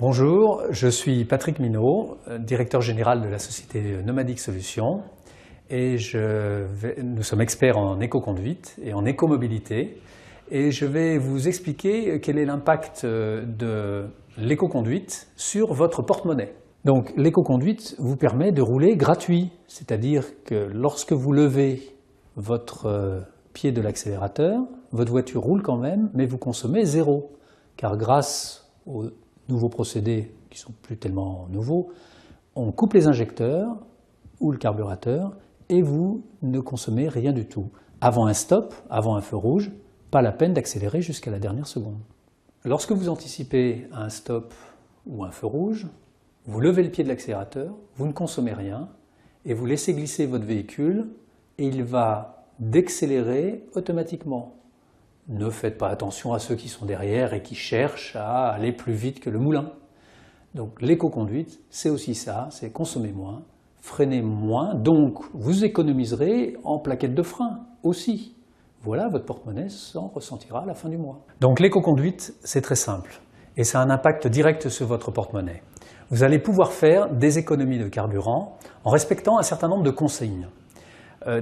Bonjour, je suis Patrick Minot, directeur général de la société Nomadic Solutions et nous sommes experts en éco-conduite et en éco-mobilité et je vais vous expliquer quel est l'impact de l'éco-conduite sur votre porte-monnaie. Donc l'éco-conduite vous permet de rouler gratuit, c'est-à-dire que lorsque vous levez votre pied de l'accélérateur, votre voiture roule quand même, mais vous consommez zéro, car grâce aux nouveaux procédés qui ne sont plus tellement nouveaux, on coupe les injecteurs ou le carburateur et vous ne consommez rien du tout. Avant un stop, avant un feu rouge, pas la peine d'accélérer jusqu'à la dernière seconde. Lorsque vous anticipez un stop ou un feu rouge, vous levez le pied de l'accélérateur, vous ne consommez rien et vous laissez glisser votre véhicule et il va décélérer automatiquement. Ne faites pas attention à ceux qui sont derrière et qui cherchent à aller plus vite que le moulin. Donc l'éco-conduite, c'est aussi ça, c'est consommer moins, freiner moins, donc vous économiserez en plaquettes de frein aussi. Voilà, votre porte-monnaie s'en ressentira à la fin du mois. Donc l'éco-conduite, c'est très simple et ça a un impact direct sur votre porte-monnaie. Vous allez pouvoir faire des économies de carburant en respectant un certain nombre de consignes.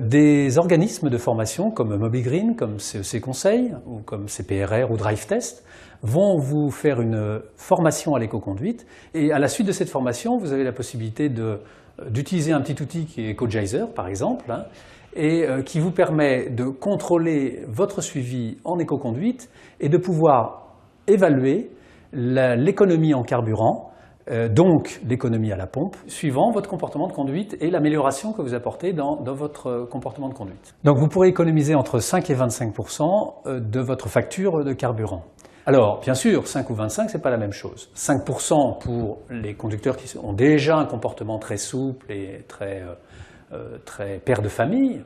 Des organismes de formation comme MobiGreen, comme CEC Conseil, ou comme CPRR ou DriveTest vont vous faire une formation à l'éco-conduite et à la suite de cette formation, vous avez la possibilité d'utiliser un petit outil qui est EcoGizer par exemple, et qui vous permet de contrôler votre suivi en éco-conduite et de pouvoir évaluer l'économie en carburant, donc l'économie à la pompe, suivant votre comportement de conduite et l'amélioration que vous apportez dans votre comportement de conduite. Donc vous pourrez économiser entre 5 et 25% de votre facture de carburant. Alors bien sûr, 5 ou 25, c'est pas la même chose. 5% pour les conducteurs qui ont déjà un comportement très souple et très père de famille,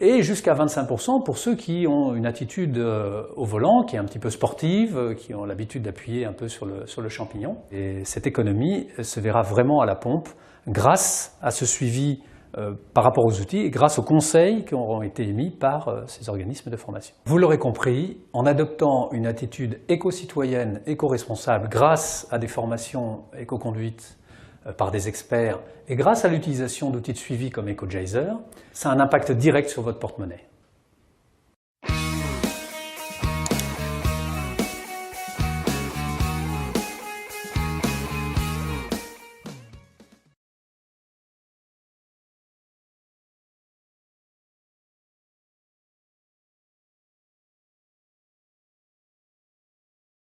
et jusqu'à 25% pour ceux qui ont une attitude au volant qui est un petit peu sportive, qui ont l'habitude d'appuyer un peu sur le champignon. Et cette économie se verra vraiment à la pompe grâce à ce suivi par rapport aux outils et grâce aux conseils qui auront été émis par ces organismes de formation. Vous l'aurez compris, en adoptant une attitude éco-citoyenne, éco-responsable grâce à des formations éco-conduite par des experts et grâce à l'utilisation d'outils de suivi comme EcoGizer, ça a un impact direct sur votre porte-monnaie.